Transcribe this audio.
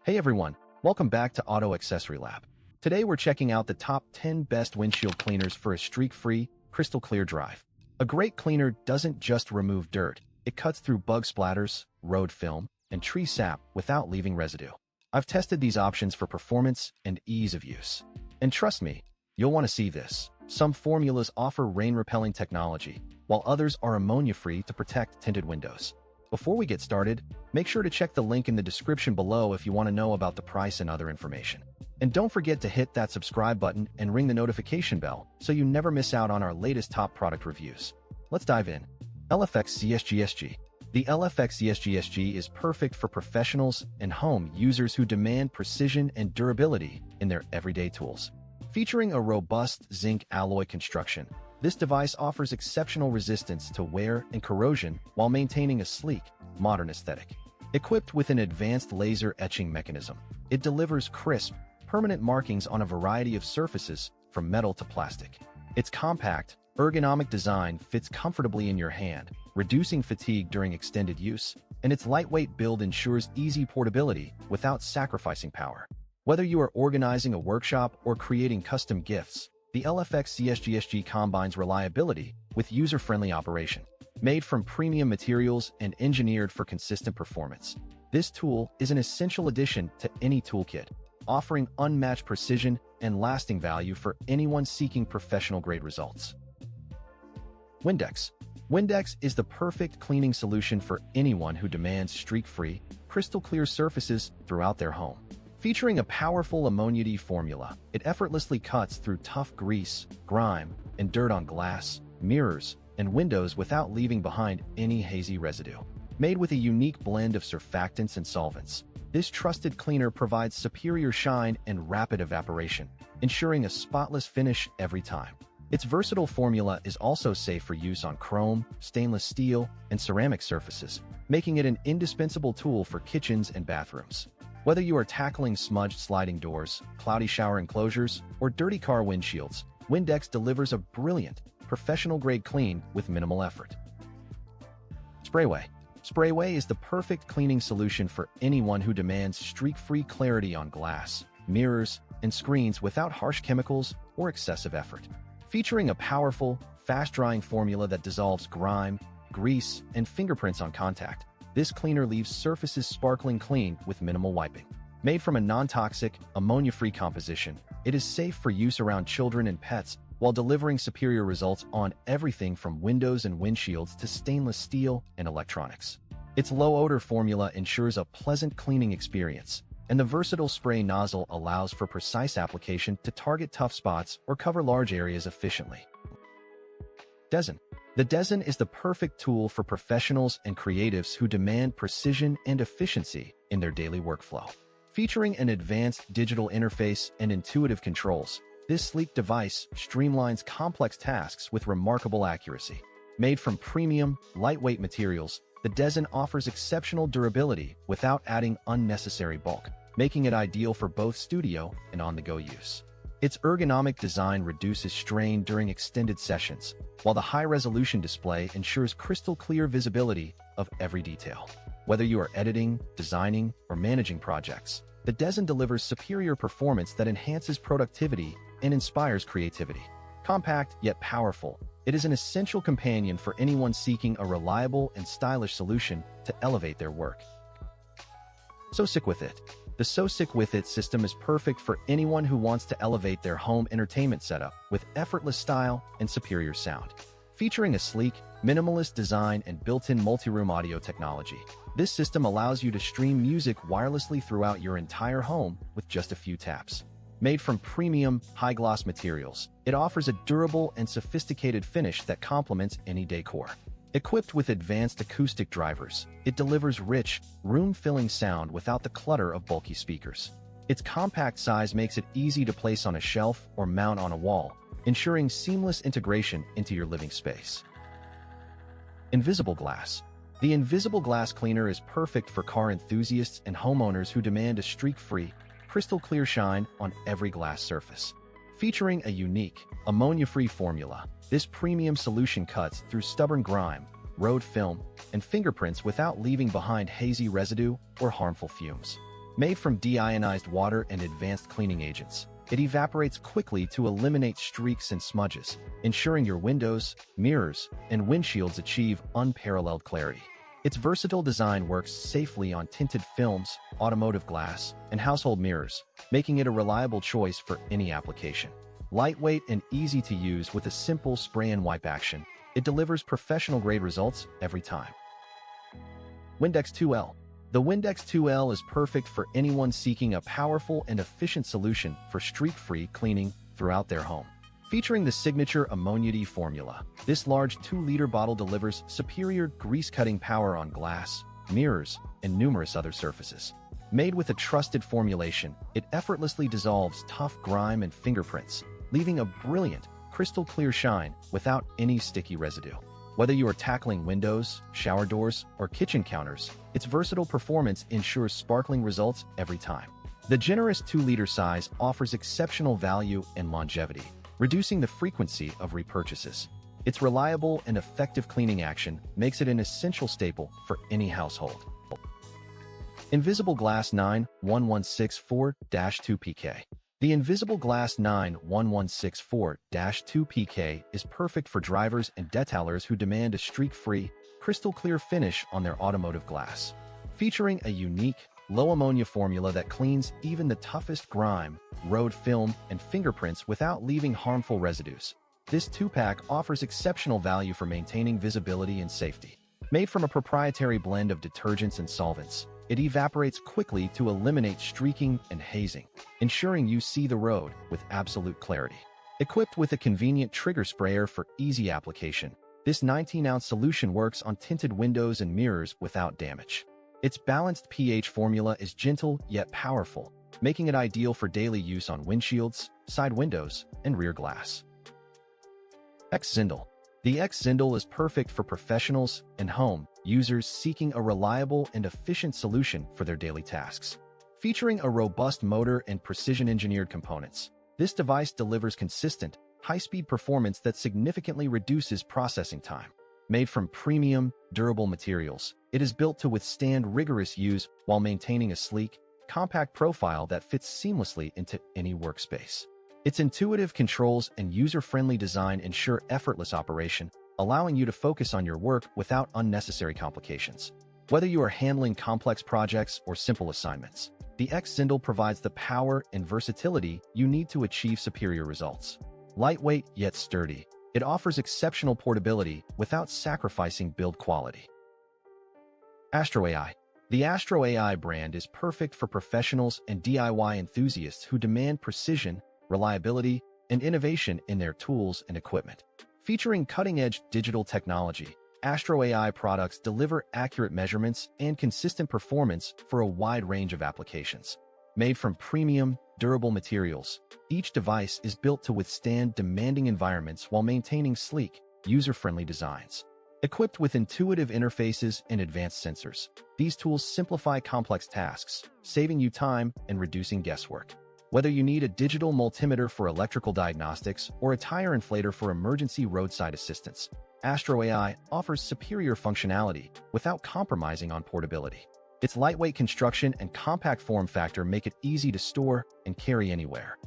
Hey everyone, welcome back to Auto Accessory Lab. Today we're checking out the top 10 best windshield cleaners for a streak-free, crystal-clear drive. A great cleaner doesn't just remove dirt, it cuts through bug splatters, road film, and tree sap without leaving residue. I've tested these options for performance and ease of use. And trust me, you'll want to see this. Some formulas offer rain-repelling technology, while others are ammonia-free to protect tinted windows. Before we get started, make sure to check the link in the description below if you want to know about the price and other information. And don't forget to hit that subscribe button and ring the notification bell so you never miss out on our latest top product reviews. Let's dive in. LFXZSGSG. The LFXZSGSG is perfect for professionals and home users who demand precision and durability in their everyday tools. Featuring a robust zinc alloy construction, this device offers exceptional resistance to wear and corrosion while maintaining a sleek, modern aesthetic. Equipped with an advanced laser etching mechanism, it delivers crisp, permanent markings on a variety of surfaces from metal to plastic. Its compact, ergonomic design fits comfortably in your hand, reducing fatigue during extended use, and its lightweight build ensures easy portability without sacrificing power. Whether you are organizing a workshop or creating custom gifts, the LFXZSGSG combines reliability with user-friendly operation. Made from premium materials and engineered for consistent performance, this tool is an essential addition to any toolkit, offering unmatched precision and lasting value for anyone seeking professional-grade results. Windex. Windex is the perfect cleaning solution for anyone who demands streak-free, crystal-clear surfaces throughout their home. Featuring a powerful ammonia-D formula, it effortlessly cuts through tough grease, grime, and dirt on glass, mirrors, and windows without leaving behind any hazy residue. Made with a unique blend of surfactants and solvents, this trusted cleaner provides superior shine and rapid evaporation, ensuring a spotless finish every time. Its versatile formula is also safe for use on chrome, stainless steel, and ceramic surfaces, making it an indispensable tool for kitchens and bathrooms. Whether you are tackling smudged sliding doors, cloudy shower enclosures, or dirty car windshields, Windex delivers a brilliant, professional-grade clean with minimal effort. Sprayway. Sprayway is the perfect cleaning solution for anyone who demands streak-free clarity on glass, mirrors, and screens without harsh chemicals or excessive effort. Featuring a powerful, fast-drying formula that dissolves grime, grease, and fingerprints on contact, this cleaner leaves surfaces sparkling clean with minimal wiping. Made from a non-toxic, ammonia-free composition, it is safe for use around children and pets while delivering superior results on everything from windows and windshields to stainless steel and electronics. Its low-odor formula ensures a pleasant cleaning experience, and the versatile spray nozzle allows for precise application to target tough spots or cover large areas efficiently. Desin. The desin is the perfect tool for professionals and creatives who demand precision and efficiency in their daily workflow. Featuring an advanced digital interface and intuitive controls, this sleek device streamlines complex tasks with remarkable accuracy. Made from premium, lightweight materials, the desin offers exceptional durability without adding unnecessary bulk, making it ideal for both studio and on-the-go use. Its ergonomic design reduces strain during extended sessions, while the high-resolution display ensures crystal-clear visibility of every detail. Whether you are editing, designing, or managing projects, the desin delivers superior performance that enhances productivity and inspires creativity. Compact yet powerful, it is an essential companion for anyone seeking a reliable and stylish solution to elevate their work. SoSickWithIt. The SoSickWithIt system is perfect for anyone who wants to elevate their home entertainment setup with effortless style and superior sound. Featuring a sleek, minimalist design and built-in multi-room audio technology, this system allows you to stream music wirelessly throughout your entire home with just a few taps. Made from premium, high-gloss materials, it offers a durable and sophisticated finish that complements any decor. Equipped with advanced acoustic drivers, it delivers rich, room-filling sound without the clutter of bulky speakers. Its compact size makes it easy to place on a shelf or mount on a wall, ensuring seamless integration into your living space. Invisible glass. The invisible glass cleaner is perfect for car enthusiasts and homeowners who demand a streak-free, crystal-clear shine on every glass surface. Featuring a unique, ammonia-free formula, this premium solution cuts through stubborn grime, road film, and fingerprints without leaving behind hazy residue or harmful fumes. Made from deionized water and advanced cleaning agents, it evaporates quickly to eliminate streaks and smudges, ensuring your windows, mirrors, and windshields achieve unparalleled clarity. Its versatile design works safely on tinted films, automotive glass, and household mirrors, making it a reliable choice for any application. Lightweight and easy to use with a simple spray and wipe action, it delivers professional-grade results every time. Windex 2L. The Windex 2L is perfect for anyone seeking a powerful and efficient solution for streak-free cleaning throughout their home. Featuring the signature ammonia-D formula, this large 2-liter bottle delivers superior grease-cutting power on glass, mirrors, and numerous other surfaces. Made with a trusted formulation, it effortlessly dissolves tough grime and fingerprints, leaving a brilliant, crystal-clear shine without any sticky residue. Whether you are tackling windows, shower doors, or kitchen counters, its versatile performance ensures sparkling results every time. The generous 2-liter size offers exceptional value and longevity, reducing the frequency of repurchases. Its reliable and effective cleaning action makes it an essential staple for any household. Invisible Glass 91164-2PK. The Invisible Glass 91164-2PK is perfect for drivers and detailers who demand a streak-free, crystal-clear finish on their automotive glass. Featuring a unique, low-ammonia formula that cleans even the toughest grime, road film, and fingerprints without leaving harmful residues. This 2-pack offers exceptional value for maintaining visibility and safety. Made from a proprietary blend of detergents and solvents, it evaporates quickly to eliminate streaking and hazing, ensuring you see the road with absolute clarity. Equipped with a convenient trigger sprayer for easy application, this 19-ounce solution works on tinted windows and mirrors without damage. Its balanced pH formula is gentle yet powerful, making it ideal for daily use on windshields, side windows, and rear glass. XINDELL. The XINDELL is perfect for professionals and home users seeking a reliable and efficient solution for their daily tasks. Featuring a robust motor and precision-engineered components, this device delivers consistent, high-speed performance that significantly reduces processing time. Made from premium, durable materials, it is built to withstand rigorous use while maintaining a sleek, compact profile that fits seamlessly into any workspace. Its intuitive controls and user-friendly design ensure effortless operation, allowing you to focus on your work without unnecessary complications. Whether you are handling complex projects or simple assignments, the XINDELL provides the power and versatility you need to achieve superior results. Lightweight yet sturdy, it offers exceptional portability without sacrificing build quality. AstroAI. The AstroAI brand is perfect for professionals and DIY enthusiasts who demand precision, reliability, and innovation in their tools and equipment. Featuring cutting-edge digital technology, AstroAI products deliver accurate measurements and consistent performance for a wide range of applications. Made from premium, durable materials, each device is built to withstand demanding environments while maintaining sleek, user-friendly designs. Equipped with intuitive interfaces and advanced sensors, these tools simplify complex tasks, saving you time and reducing guesswork. Whether you need a digital multimeter for electrical diagnostics or a tire inflator for emergency roadside assistance, AstroAI offers superior functionality without compromising on portability. Its lightweight construction and compact form factor make it easy to store and carry anywhere.